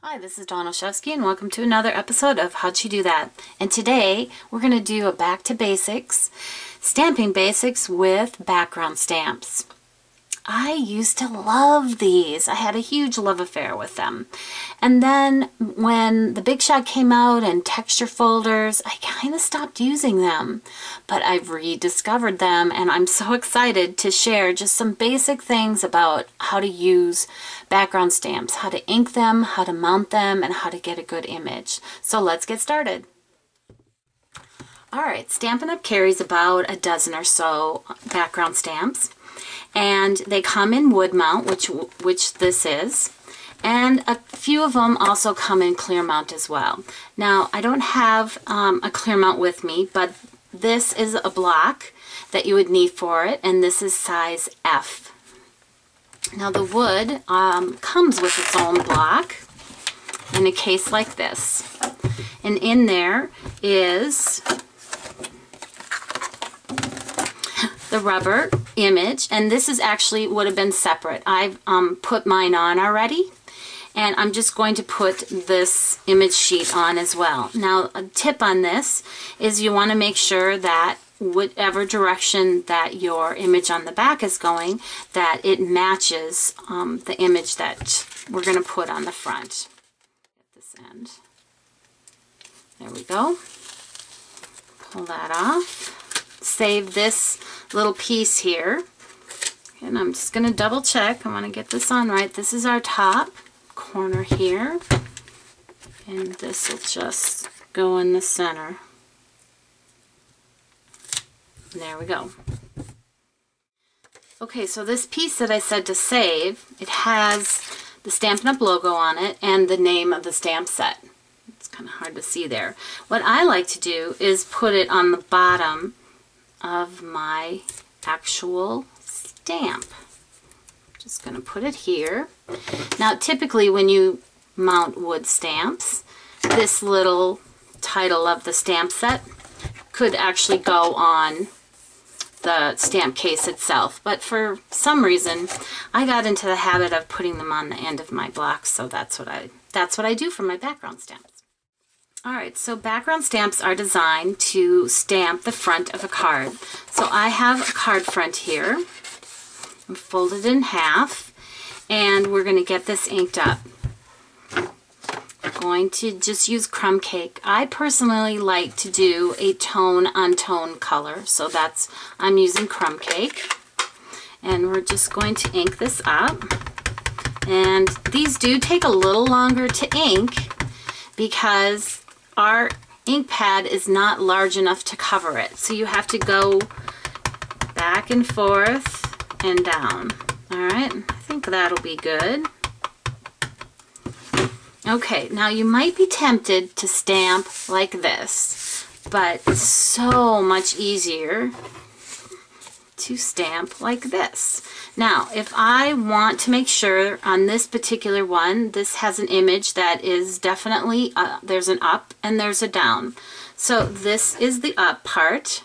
Hi, this is Dawn Olszewski and welcome to another episode of How'd You Do That? And today we're going to do a back to basics, stamping basics with background stamps. I used to love these. I had a huge love affair with them. And then when the Big Shot came out and texture folders, I kind of stopped using them. But I've rediscovered them and I'm so excited to share just some basic things about how to use background stamps, how to ink them, how to mount them, and how to get a good image. So let's get started. Alright, Stampin' Up! Carries about a dozen or so background stamps. And they come in wood mount, which this is, and a few of them also come in clear mount as well. Now, I don't have a clear mount with me, but this is a block that you would need for it, and this is size F. Now, the wood comes with its own block in a case like this, and in there is the rubber image, and this is actually would have been separate. I've put mine on already, and I'm just going to put this image sheet on as well. Now, a tip on this is you want to make sure that whatever direction that your image on the back is going, that it matches the image that we're going to put on the front. At this end. There we go. Pull that off. Save this little piece here, and I'm just going to double check. I want to get this on right. This is our top corner here, and this will just go in the center. There we go. Okay, so this piece that I said to save, it has the Stampin' Up! Logo on it and the name of the stamp set. It's kind of hard to see there. What I like to do is put it on the bottom of my actual stamp. Just going to put it here. Now, typically when you mount wood stamps, this little title of the stamp set could actually go on the stamp case itself, but for some reason I got into the habit of putting them on the end of my blocks, so that's what I do for my background stamps. Alright, so background stamps are designed to stamp the front of a card. So I have a card front here. I'm folded in half, and we're going to get this inked up. I'm going to just use crumb cake. I personally like to do a tone-on-tone color, so I'm using crumb cake. And we're just going to ink this up. And these do take a little longer to ink because our ink pad is not large enough to cover it, so you have to go back and forth and down. Alright, I think that'll be good. Okay, now you might be tempted to stamp like this, but it's so much easier to stamp like this. Now, if I want to make sure on this particular one, this has an image that is definitely, there's an up and there's a down. So this is the up part.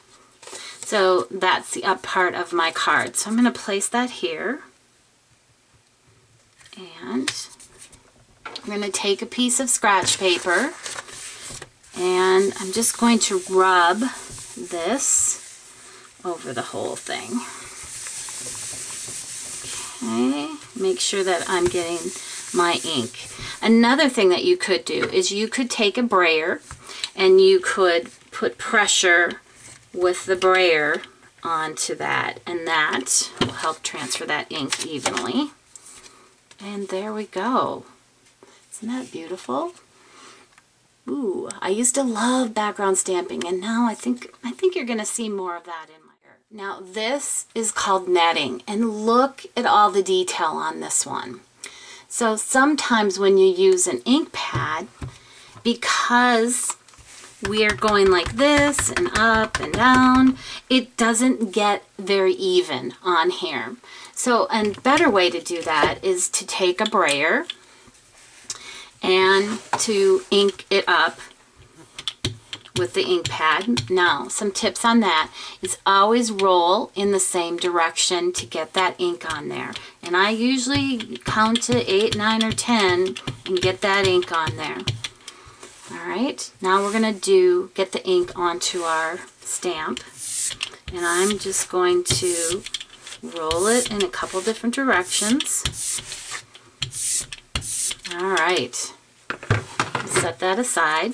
So that's the up part of my card. So I'm going to place that here. And I'm going to take a piece of scratch paper and I'm just going to rub this over the whole thing. Okay, make sure that I'm getting my ink. Another thing that you could do is you could take a brayer and you could put pressure with the brayer onto that, and that will help transfer that ink evenly. And there we go. Isn't that beautiful? Ooh, I used to love background stamping, and now I think you're going to see more of that in my art. Now this is called netting, and look at all the detail on this one. So sometimes when you use an ink pad, because we are going like this and up and down, it doesn't get very even on here. So a better way to do that is to take a brayer and to ink it up with the ink pad. Now, some tips on that is always roll in the same direction to get that ink on there. And I usually count to 8, 9, or 10 and get that ink on there. Alright, now we're going to get the ink onto our stamp. And I'm just going to roll it in a couple different directions. Alright, set that aside.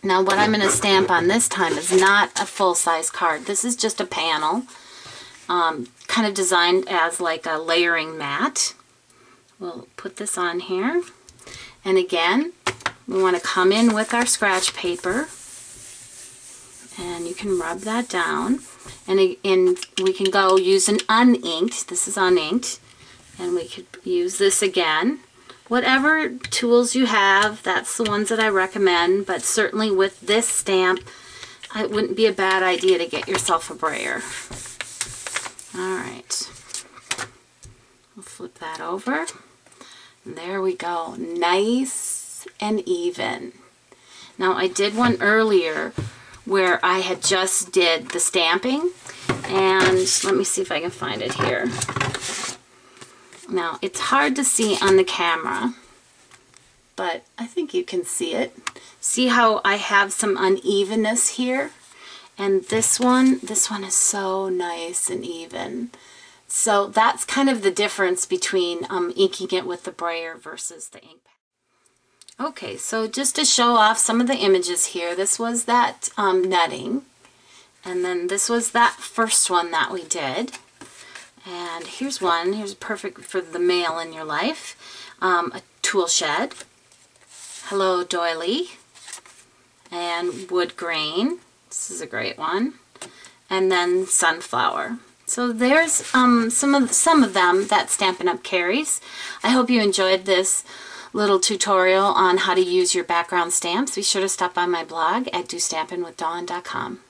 Now what I'm going to stamp on this time is not a full-size card. This is just a panel, kind of designed as like a layering mat. We'll put this on here. And again, we want to come in with our scratch paper. And you can rub that down. And we can go use an uninked. This is uninked. And we could use this again. Whatever tools you have, that's the ones that I recommend, but certainly with this stamp, it wouldn't be a bad idea to get yourself a brayer. Alright, we'll flip that over, and there we go, nice and even. Now I did one earlier where I had just did the stamping, and let me see if I can find it here. Now, it's hard to see on the camera, but I think you can see it. See how I have some unevenness here? And this one is so nice and even. So that's kind of the difference between inking it with the brayer versus the ink pad. Okay, so just to show off some of the images here, this was that netting, and then this was that first one that we did. And here's one, here's perfect for the male in your life. A tool shed, hello doily, and wood grain. This is a great one. And then sunflower. So there's some of them that Stampin' Up! Carries. I hope you enjoyed this little tutorial on how to use your background stamps. Be sure to stop by my blog at dostampinwithdawn.com.